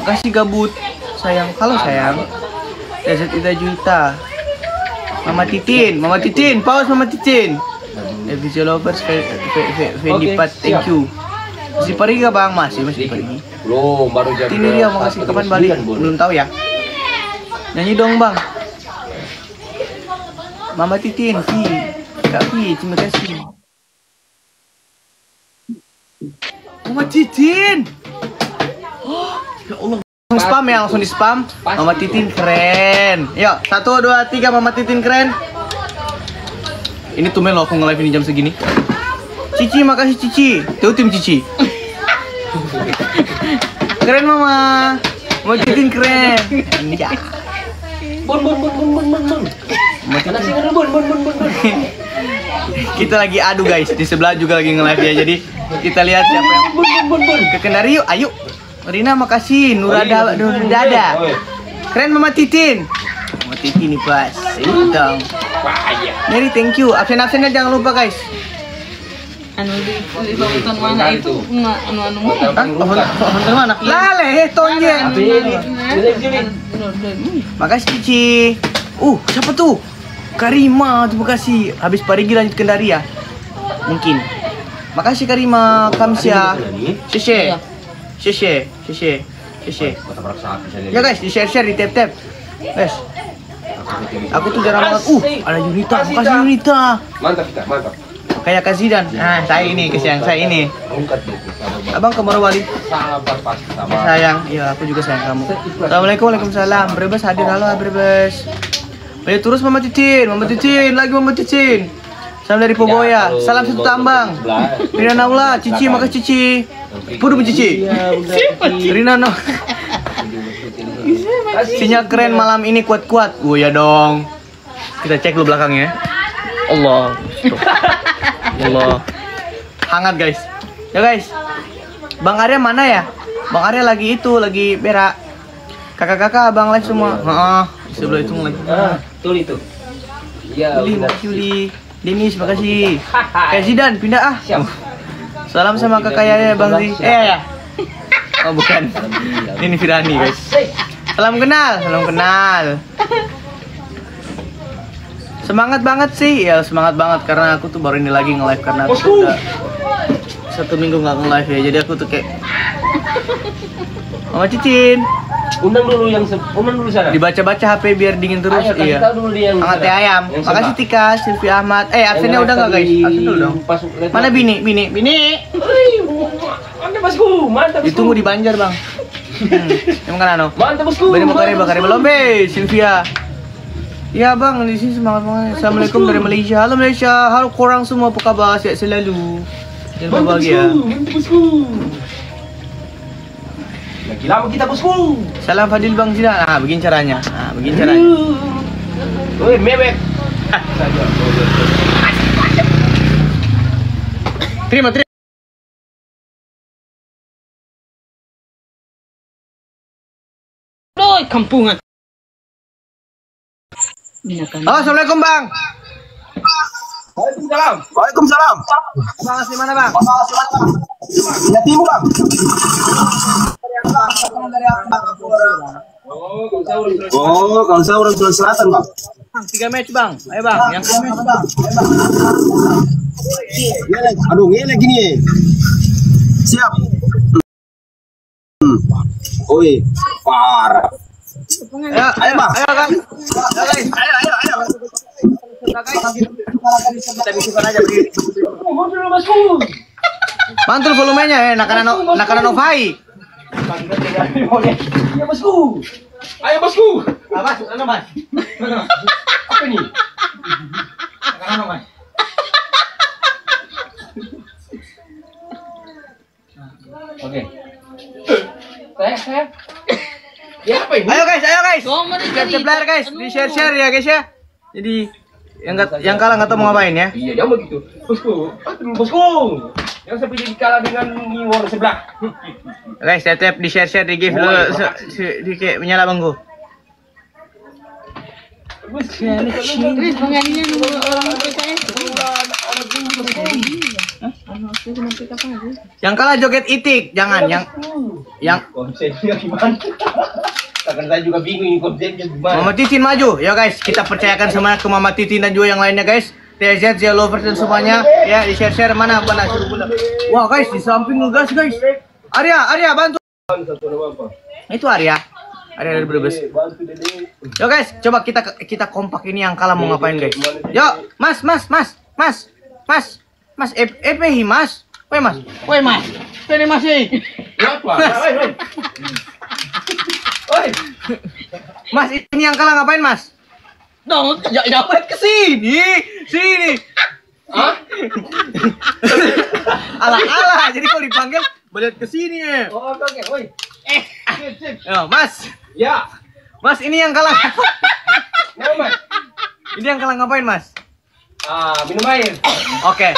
Makasih gabut. Sayang, kalau sayang. Desert Ida Juita. Mama Titin, pause Mama Titin. Visual lovers, Fendi Pat, thank you. Masih pergi gak bang? Masih pergi. Belum, baru jam. Ini dia makasih, kapan balik? Belum tahu ya. Nyanyi dong bang. Mama Titin, Kak Fi, terima kasih. Mama Titin. Oh, ya Allah. Spam ya, langsung di spam. Mama Titin keren. Yuk, 1, 2, 3 Mama Titin keren. Ini tumben loh aku nge-live ini jam segini. Cici, makasih Cici. Tuh tim Cici. Keren Mama. Mama Titin keren. Ini ya. Bun. Kita lagi adu guys. Di sebelah juga lagi nge-live ya. Jadi kita lihat siapa yang ke Kendari yuk. Ayo. Rina makasih. Nurada. Keren Mama Titin. Mama Titin nih pas. Dong. Mary thank you. Absen-absennya jangan lupa guys. Di bahutan mana itu? Bahutan mana? Lale, tonjen. Makasih Cici. Siapa tuh? Karima, terima kasih. Habis pergi lanjut Kendari ya? Mungkin. Makasih Karima, Kamsia. Sheshe. Ya guys, di share, di tap. Guys. Aku tuh jarang banget. Ada Yunita, makasih Yunita. Mantap. Kayak Kak Zidan. Nah, saya ini, kesian saya ini. Abang ke Morowali. Sayang, iya aku juga sayang kamu. Assalamualaikum, waalaikumsalam. Brebes hadir, halo Brebes. Ayo terus Mama Titin, lagi Mama Titin. Salam dari Poboya, salam satu tambang. Rina Naula, Cici, makasih Cici. Pudu Cici. Rina Naula. Sinyal keren malam ini kuat-kuat. Ya dong. Kita cek dulu belakangnya. Allah. Hangat guys. Ya guys. Bang Arya mana ya? Bang Arya lagi berak. Kakak-kakak abang live semua. Sebelah itu lagi. Betul itu. Iya. Yuli. Denis, makasih. Kayak Zidan, pindah Salam sama kakaknya Bang Zi. Ya. Oh bukan. Ini Firani guys. Salam kenal. Semangat banget sih. Ya semangat banget karena aku tuh baru ini lagi nge-live karena aku udah 1 minggu nggak nge-live ya. Jadi aku tuh kayak Mama Cicin. Undang dulu sana. Dibaca-baca HP biar dingin terus. Ayo, iya. Hangat teh ayam. Makasih Tika, Silvi Ahmad. Absennya udah nggak guys? Absen dulu dong. Mana Bini? Mantap bosku, mantap bosku. Ditunggu di Banjar bang. Emang kan ano? Mantap bosku. Bakari Belombe, Silvia. Iya bang, di sini semangat banget. Assalamualaikum dari Malaysia. Halo Malaysia, halo korang semua, apa kabar? Sehat selalu. Jangan bahagia. Mantap bosku. Lagi lama kita bosku. Salam Fadil Bang Zidan. Begini caranya. Woi, mewek. Terima. Doi, kampungan. Halo, assalamualaikum bang. Waalaikumsalam. Bang asli mana bang? Ya timur bang. Oh, kalau saya orang Sulawesi Selatan bang. 3 match bang. Ayo bang. Yang match bang. Aduh, ngele gini. Siap. Oi, parah. Ayo bang. Ayo guys. Ayo. Kita bisikan aja begini. Mantul volumenya nakana Novai. Ya bosku. Ayo bosku. Mas, ano mas? Apa ini? Nakana mas. Oke. Saya. Ya apa ini? Ayo guys. Siap Layar guys, di share ya guys ya. Jadi yang kalah nggak tahu mau ngapain ya. Iya, jangan begitu. Bosku. Yang seperti dikalah dengan war sebelah. Guys, tap di share di give dulu di kayak menyala bangku. Chris, pengennya dulu orang PKS. Yang kalah joget itik, jangan yang Konsepnya gimana? Karena saya juga bingung ini konsepnya gimana. Mama Titin maju. Ya guys, kita percayakan semangat ke Mama Titin dan juga yang lainnya guys. TZ, Lovers dan semuanya. Ya, di share mana suruh bunda. Wah guys, di samping ngegas guys. Arya bantu. Itu Arya dari Brebes. Yo guys, coba kita kompak ini yang kalah mau ngapain guys. Yo, Mas. EPI Mas. Woi Mas. Ini masih. Mas, ini yang kalah ngapain Mas? Dong, jangan ke sini. Hah? Alah, jadi kalau dipanggil balik ke sini ya. Oh, oke. Woi. Yo, Mas. Ya. Mas, ini yang kalah. Mau, Mas? Ini yang kalah ngapain, Mas? Minum air. Oke.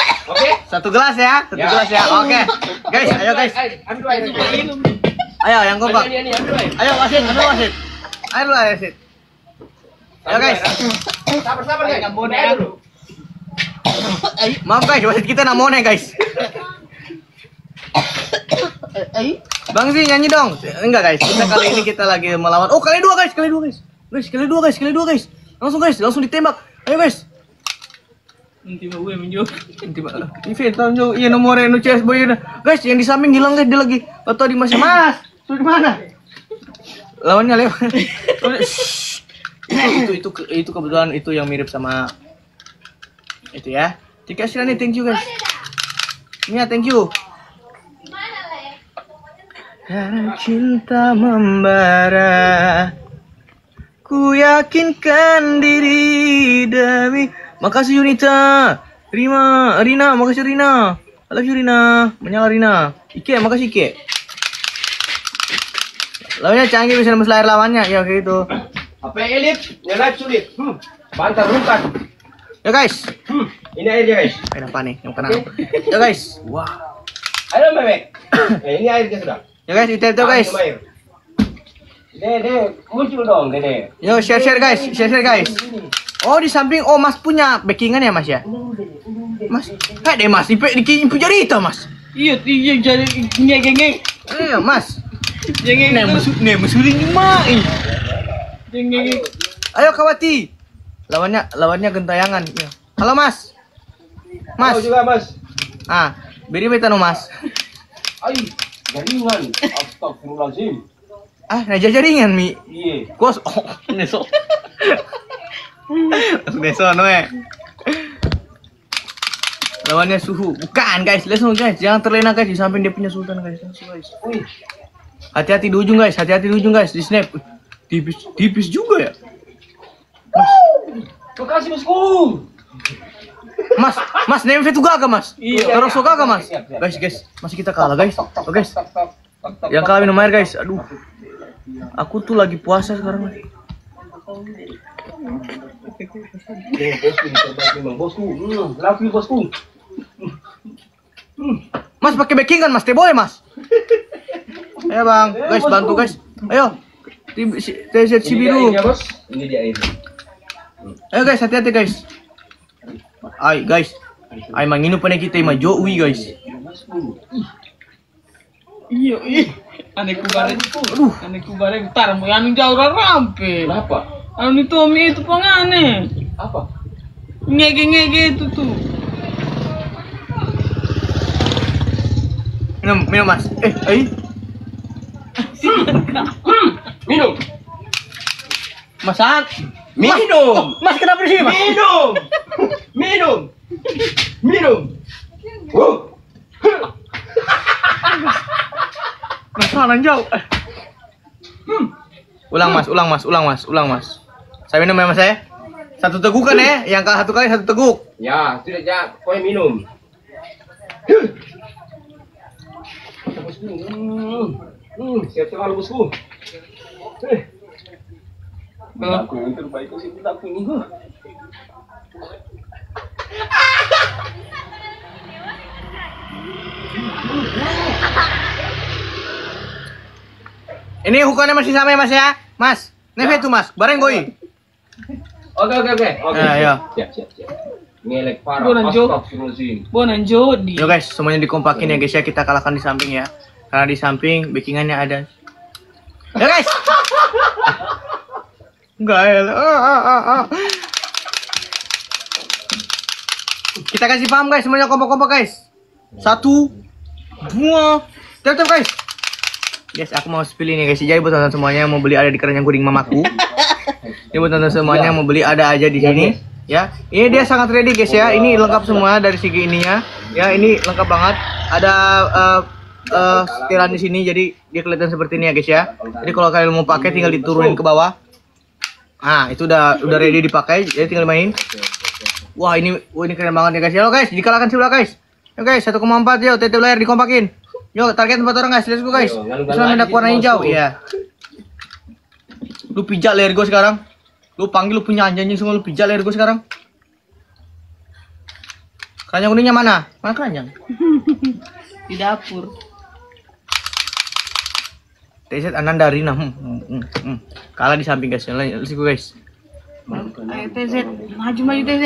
Satu gelas ya. Oke. Guys, ayo guys. Ambil air. Ayo yang kompak. Ini, ambil air. Ayo wasit. Ayo wasit. Ayo guys. Sabar ya. Maaf guys, wasit kita namanya guys. Bang Zi nyanyi dong. Enggak guys, kali ini kita lagi melawan. Oh, kali dua guys. Langsung ditembak. Ayo guys. Nanti gue menjauh. Iya nomornya nu CS boy. Guys, yang di samping hilang guys, dia lagi. Atau di Mas. Tuh di mana? Lawannya lewat. Itu kebetulan itu yang mirip sama itu ya. Dikasih nih, thank you guys. Ini ya, thank you. Karena cinta membara, ku yakinkan diri demi. Makasih Yunita, Rina, makasih Rina. I love you Rina, menyala Rina. Ike, makasih Ike. Lawannya canggih, bisa nembus layar lawannya, ya kayak gitu. Apa yang elit? Yang live sulit. Bantar bukan. Ya guys. Ini airnya guys. Air apa nih? Yang tenang. Ya guys. Wah. Ayo bebek. Ini airnya sudah. Ya guys, itu guys. Dede, muncul dong Dede. Yo share guys. Oh di samping, oh Mas punya backingan ya Mas ya? Mas, kayak deh Mas, di jarita Mas. Iya jadi ngegeng. Iya Mas. Ngegeng. Musuhin main. Ngegeng. Ayo Kawati. Lawannya gentayangan. Ya. Halo Mas. Halo juga Mas. Beri beta no Mas. Ai, jaringan. Astagfirullahaladzim. Jaringan Mi. Iya. Kos. Neso. Neso Lawannya suhu. Bukan guys, langsung guys. Jangan terlena guys, di samping dia punya sultan guys. Langsung guys. Hati-hati di ujung guys, di snap. Tipis juga ya. Makasih bosku. Mas, name itu gagal Mas. Iya. Terus gagal Mas. Guys, masih kita kalah guys. Oh guys. Yang kalah minum air guys. Aduh. Aku tuh lagi puasa sekarang. Bosku. Love you bosku. Mas pakai backing kan Mas? Teh boleh Mas. Ayo Bang, guys bantu guys. Ayo. TZ biru. Ini dia airnya. Ayo guys, hati-hati guys. Ay guys. Ay manginum pa na kita yung Joey guys. Iya. Aneh ku bareng. Tar mo yan jauh rampe. Kenapa? Ano ni Tommy itu pangane. Apa? Ngege itu tuh. Minum Mas. Minum. Masak. Minum. Mas kenapa di sini Mas? Minum. Mas mana jauh? Ulang Mas. Saya minum ya Mas ya. Satu teguk kan ya? Yang kalah satu kali satu teguk. Ya, sudah ya, pokoknya minum. Siap sekali bosku. Aku yang terbaik sih aku ini. Ini hukumannya masih sama ya Mas ya? Mas, neve tuh Mas, bareng goi. Oke. Ayo. Siap. Ngelek parah. Bukan, Jo. Astagfirullahaladzim. Bonan Jody. Yo guys, semuanya dikompakin ya guys ya, kita kalahkan di samping ya. Karena di samping backingannya ada. Ya guys. Enggak ya. Kita kasih paham guys, semuanya kompak-kompak guys. 1 2 Tep guys. Guys, aku mau spill ini guys. Jadi buat teman-teman semuanya yang mau beli ada di keranjang kuning mamaku. Ini buat teman-teman semuanya yang mau beli ada aja di sini. Ya, ini dia sangat ready guys ya. Ini lengkap semua dari segi ininya. Ya, ini lengkap banget. Ada setelan di sini, jadi dia kelihatan seperti ini ya guys ya. Jadi kalau kalian mau pakai tinggal diturunin ke bawah. Nah, itu udah ready dipakai. Jadi tinggal main. Wah, ini keren banget ya guys. Halo guys, dikalahkan sebelah guys. Yo guys, 1,4 yo, TT layar dikompakin. Yo, target 4 orang guys. Let's go guys. Terus ada warna hijau. Iya. Lu pijak leher gue sekarang. Lu panggil lu punya anjing semua, lu pijak leher gue sekarang. Keranjang kuningnya mana? Mana keranjang? Di dapur. Teset Ananda Rina. Kalah di samping guys. Let's go guys. Ayo TZ, maju TZ.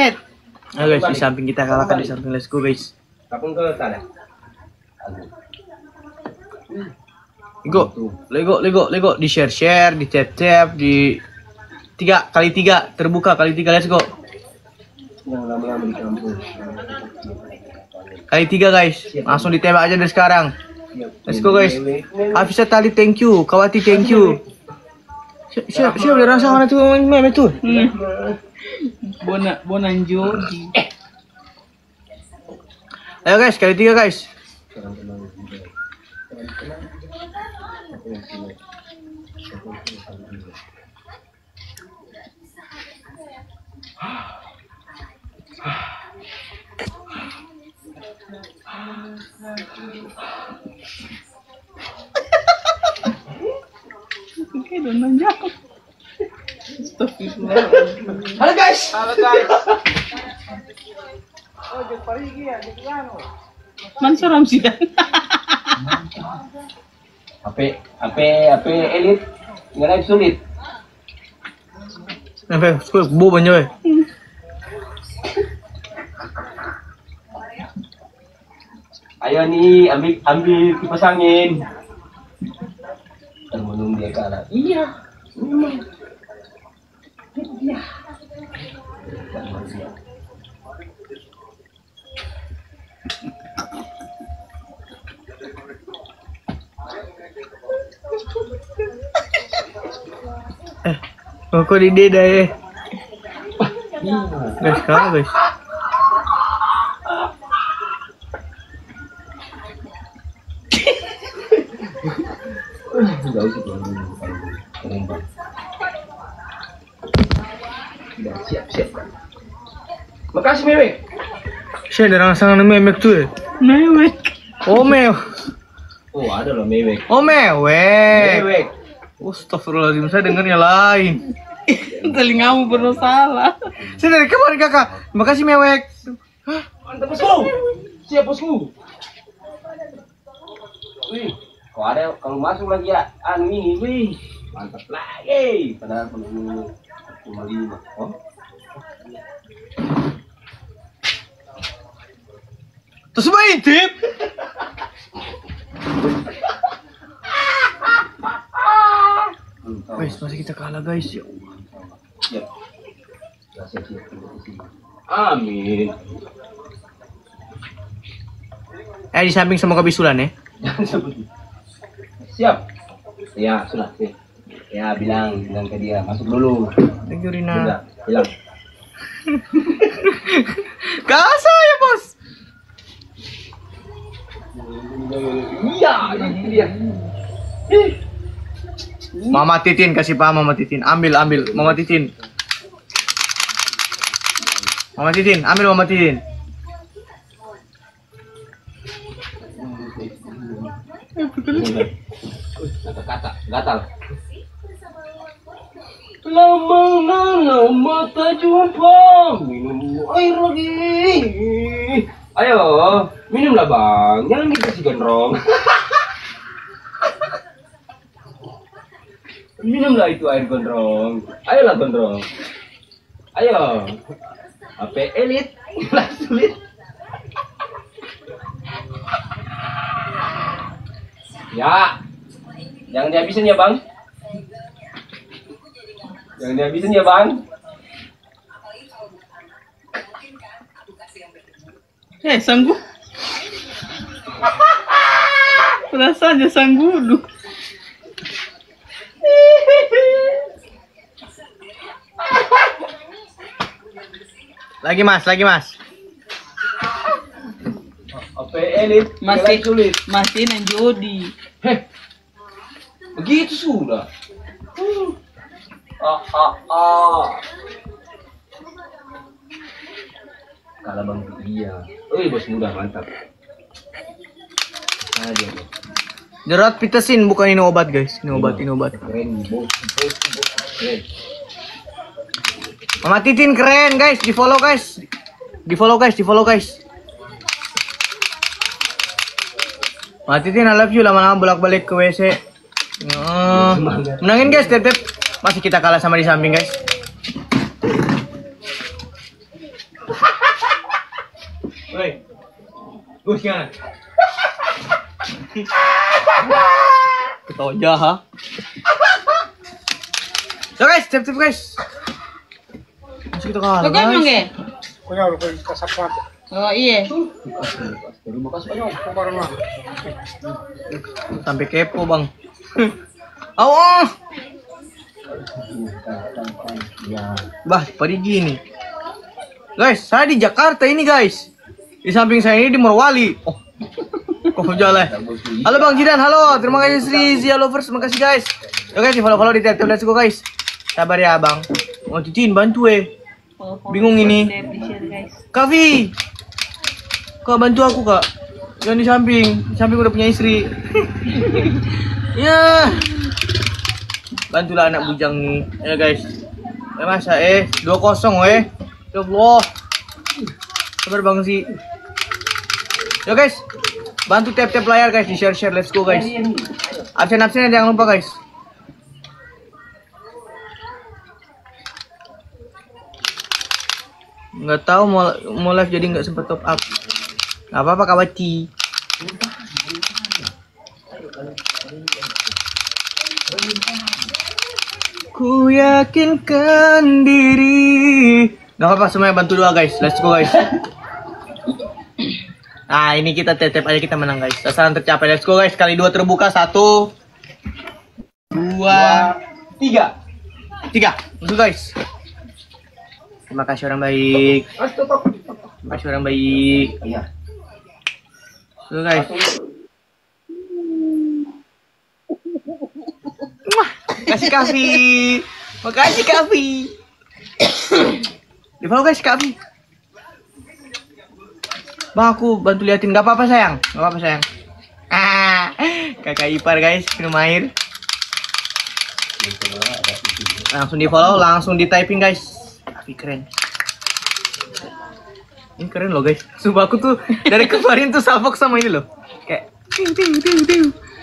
Ayo guys, di samping kita kalahkan di samping. Let's go guys. Kapun ke sana. Lego, di share, di tap, di 3 kali 3 terbuka kali 3, let's go. Yang lama-lama di kampus. Kali 3 guys, langsung ditembak aja dari sekarang. Let's go guys. Afisa tali thank you, Kawati thank you. Siapa udah rasa mana tuh meme tuh? Bonan Jody. Ayo guys, kali 3 guys. Oke, donan jauh. Astagfirullah. Halo guys. Man seram sih dan. HP elit. Nggak sulit. Sampai bu banyak weh. Ayo nih, ambil kipas angin. Termenung dia kalah. Iya. Kok di deda ya? Guys, kalah guys. Enggak usah keren. Sudah siap. Makasih Mewe. Saya ada rangsangan memek tuh ya? Mewek. Oh mew. Oh ada loh Mewe. Oh mewek. Mewe. Astagfirullahaladzim, saya dengarnya lain. Telingamu bersalah. Saya dari kemarin kakak. Makasih mewek. Mantap bosku. Siap bosku. Wih, kalau masuk lagi ya ini, wih, mantap lagi. Padahal perlu 1,5. Oh. Terus main tip. Guys, masih kita kalah guys ya. Siap. Siap. Amin. Di samping sama kebisulan ya. Siap. Ya, sudah. Ya, bilang ke dia masuk dulu. Thank you Rina. Sudah, bilang. Kasa ya bos. Iya, ini dia. Mama Titin, kasih paham Mama Titin. Ambil Mama Titin. Ambil Mama Titin. Kata-kata, gatal. Lama tak jumpa, minum air lagi. Ayo, minumlah bang, jangan dikasih gondrong. Minumlah itu air gondrong. Ayolah gondrong. Ayo. HP Elite. Sulit. Ya. Jangan dihabisin ya, Bang. Jangan dihabisin ya, Bang. Sanggup. Rasanya sanggudu. Lagi mas. HP Elite Masih sulit. Masih nang jodi. Heh. Begitu sudah. Kalau Bang iya. Bos muda mantap. Aja. Jerat pitasin bukan ini obat guys. Ini obat. Keren bos. Keren. Mama Titin keren guys. Di follow guys. Mama Titin I love you, lama-lama bolak-balik ke WC. Menangin guys, tep. Masih kita kalah sama di samping guys. Woi. Gus gimana? Ketawa jahat. So guys, tep guys. Masih kita kalah. Kau emang ya? Kasar Oh iya. Terima kasih banyak. Sampai kepo bang. Awah. Bah, pada gini. Guys, saya di Jakarta ini guys. Di samping saya ini di Morowali. Oh, kok jalan? Halo Bang Jidan, halo. Terima kasih Sri Zia Lovers, terima kasih guys. Yo guys, di follow di tab let's go guys. Sabar ya Bang. Mau Titin bantu Bingung ini. Kavi. Kak bantu aku kak. Jangan di samping udah punya istri. Ya. Bantulah anak bujang nih. Ya guys. Masa 2-0 Ya Allah. Sabar Bang sih. Yo guys. Bantu tap layar guys, di share let's go guys. Absen jangan lupa guys. Nggak tahu mau live jadi nggak sempet top up. Nggak apa-apa Kawati. Ku yakinkan diri. Nggak apa-apa semuanya bantu doa guys. Let's go guys. Nah ini kita tetep aja kita menang guys. Sasaran tercapai. Let's go guys. Kali 2 terbuka. 1 2 3. Let's go guys. Terima kasih orang baik. Terima kasih orang baik. Iya. So guys. Makasih Kavi. Di follow guys Kavi. Bang aku bantu liatin, nggak apa-apa sayang. Kakak ipar guys minum air. Langsung di follow, langsung di typing guys. Tapi keren. Ini keren loh guys. Sumpah aku tuh dari kemarin tuh salfok sama ini loh. Kayak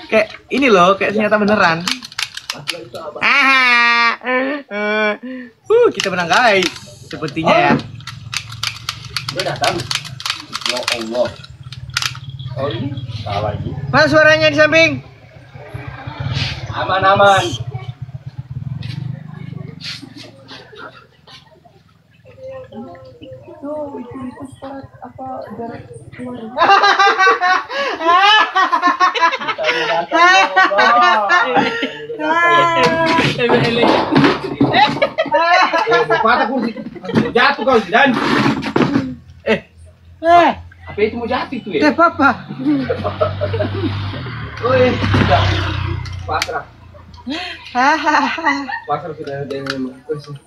kayak ini loh, kayak ternyata beneran. Kita menang guys. Sepertinya ya. Gue datang. Ya Allah. Oh ini salah lagi. Mana suaranya di samping? Aman. Itu suara apa dari patah kursi. Jatuh kau dan. Apa itu mau jatuh itu ya? Papa. Sudah. Pasrah. Pasrah sudah ada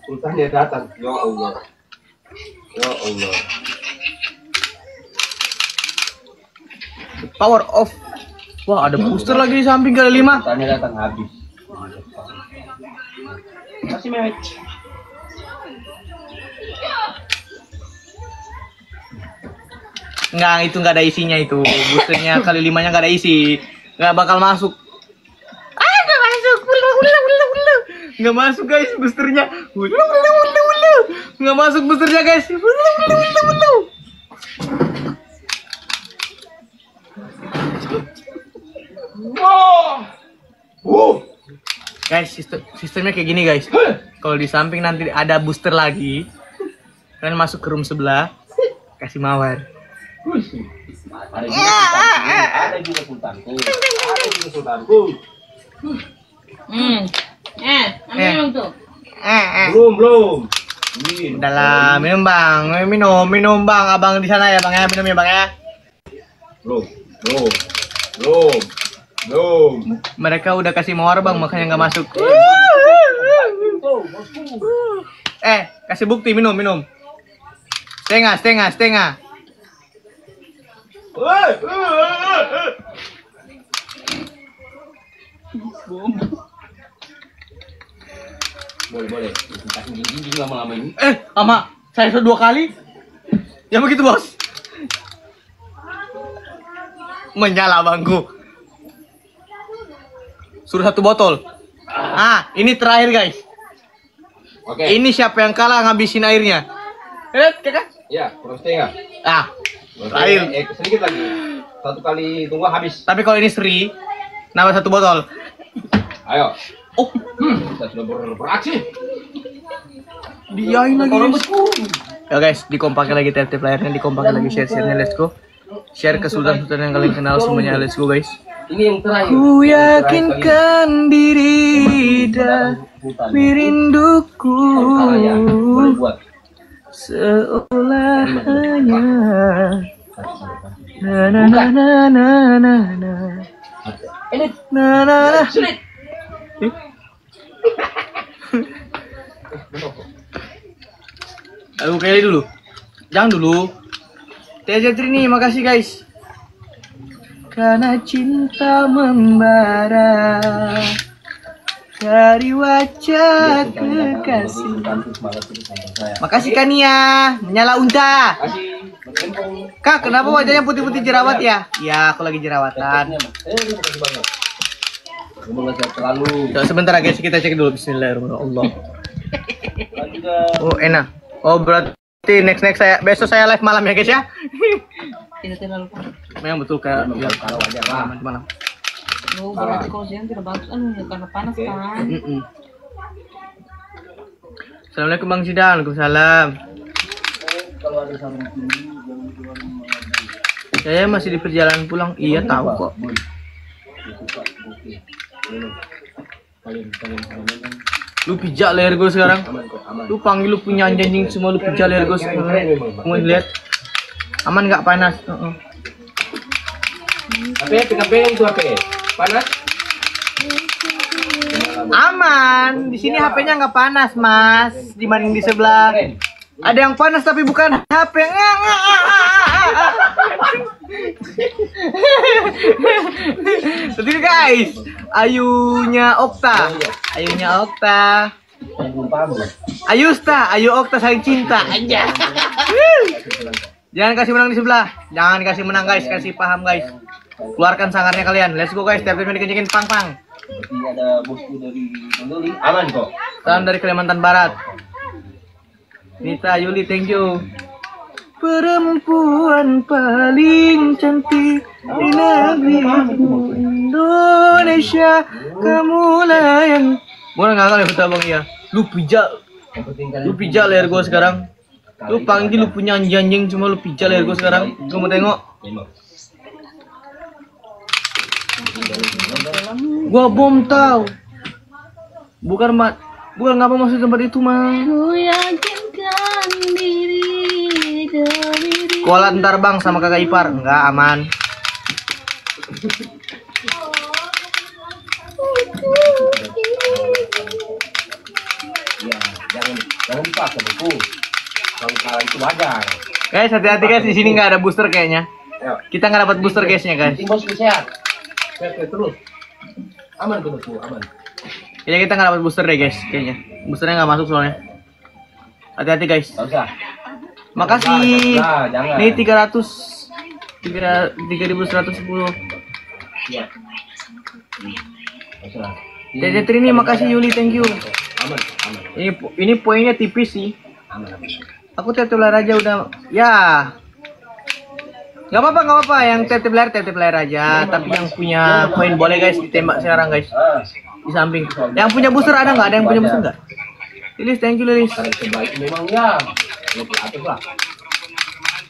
sultannya datang. Ya Allah. Power off. Wah, ada booster lagi di samping kali 5. Sultannya datang habis. Masih mewek. Enggak, itu nggak ada isinya itu. Boosternya kali 5-nya nggak ada isi. Nggak bakal masuk. Nggak masuk. Nggak masuk guys boosternya. Nggak masuk boosternya guys. Guys, sistemnya kayak gini guys. Kalau di samping nanti ada booster lagi, kalian masuk ke room sebelah, kasih mawar. Ada juga sultanku. Ada juga sultanku. Minum tuh. Belum. Udahlah, minum bang, minum bang, abang di sana ya bang ya, minum ya bang ya. Belum. Mereka udah kasih mawar bang, makanya nggak masuk. Kasih bukti minum. Setengah. Boleh. Kasih gigi lama-lama ini. Ama, saya sudah 2 kali. Ya begitu bos. Menyala bangku. Suruh 1 botol. Ini terakhir guys. Oke. Ini siapa yang kalah ngabisin airnya? Kakak? Ya, kurang setengah. Terakhir. Sedikit lagi. 1 kali tunggu habis. Tapi kalau ini Sri, nambah 1 botol. Ayo. Kita sudah beraksi. Diain lagi guys. Ya guys, dikompakin lagi TFT playernya, dikompakin lagi share-nya, let's go. Share ke sultan-sultan yang kalian kenal semuanya, let's go guys. Ini yang terakhir. Ku yakinkan diri demi rinduku, seolah hanya na. Sulit. Ayo kali dulu. Jangan dulu. TJ Trini, makasih guys. Karena cinta membara dari wajah kekasih. Makasih Kania, menyala unta. Kak, kenapa wajahnya putih-putih jerawat ya? Ya, aku lagi jerawatan. Sebentar guys, kita cek dulu. Bismillahirrahmanirrahim. Oh, enak. Oh, berarti next besok saya live malam ya guys ya. Tidak terlalu Memang betul kayak Kalau wajar lah. malam. berarti kalau siang tidak bagus karena panas kan. Assalamualaikum Bang Sidan. Waalaikumsalam. Saya masih di perjalanan pulang. Iya tahu kok. Lu pijak leher gue sekarang. Lu panggil lu punya anjing semua, lu pijak leher gue sekarang. Mau lihat? Aman nggak panas? PKP itu HP panas? Aman. Di sini HP-nya nggak panas, Mas. Dibanding di sebelah. Ada yang panas tapi bukan HP. Betul guys. Ayunya Okta. Ayu Okta saling cinta aja. Jangan kasih menang di sebelah. Jangan kasih menang guys, kasih paham guys. Keluarkan sangarnya kalian. Let's go guys, tiap-tiap dikencengin pang. Berarti ada bosku dari Mandoli. Aman kok. Salam dari Kalimantan Barat. Nita Yuli, thank you. Perempuan paling cantik di negeri Indonesia, kamulah yang. Boleh nggak kali betul bang ya? Lu pijak leher gua sekarang. Lu panggil lu punya anjing cuma lu pijak leher gua sekarang. Gua mau tengok. Gua bom tahu. Bukan ngapa masuk tempat itu mah. Ku yakinkan diri demi Kuala ntar bang sama kakak ipar. Enggak aman. Ya, jangan dipaksa buku. Kalau kalah itu wajar. Guys, hati-hati guys, di sini nggak ada booster kayaknya. Ayo. Kita nggak dapat booster guysnya guys. Penting bosku sehat. Sehat terus. Aman bosku, aman. Kayaknya kita nggak dapat booster deh guys, kayaknya. Boosternya nggak masuk soalnya. Hati-hati guys. Enggak usah. Makasih. Jangan. Ini 3.110. Iya. Enggak usah. Tete Trini, makasih Yuli, thank you. Aman. Ini poinnya tipis sih. Aku tetep layar aja udah. Ya. Gak apa-apa. Yang tetep layar aja. Tapi yang punya koin boleh guys ditembak sekarang guys. Di samping. Yang punya booster ada nggak? Ada yang punya booster nggak? Lilis, thank you Lilis. Terbaik memang ya. Aktif lah.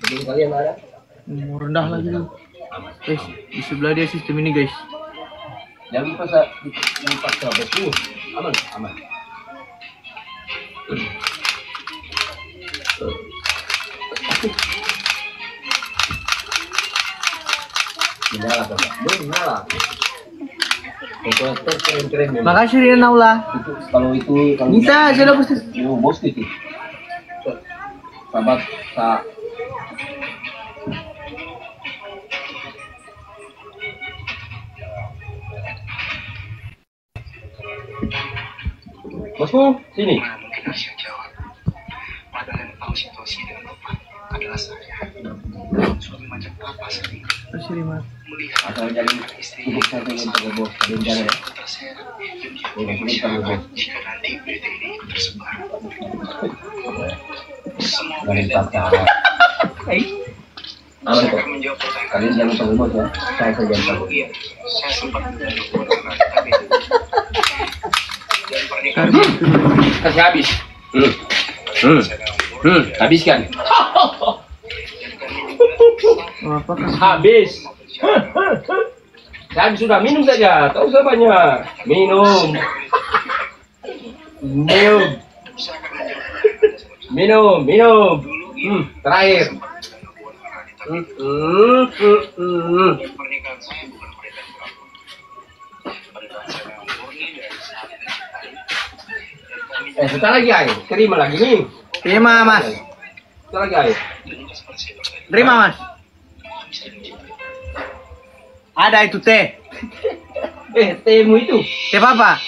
Jadi kalian ada. Mau rendah lagi tuh. Guys, di sebelah dia sistem ini guys. Jangan lupa sahabat tuh. Aman. Menyala. Foto keren memang. Makasih Rina Naula. Kalau Bisa, sudah bos. Bos itu. Sahabat Bosku, sini. Kasih Rima. Asal jangan cukup saya dengan Pak Bos, kalian jangan ya. Bos. Dari kata. Aman kok. Kalian jangan Pak Bos ya. Saya saja yang tahu. Kasih habis. Habiskan. Apa kan? Habis. Habis sudah, minum saja. Tak usah banyak. Minum. Terakhir. Sebentar lagi air. Terima lagi nih. Terima Mas. Sebentar lagi air. Terima Mas. Ada itu teh. Tehmu itu. Teh apa?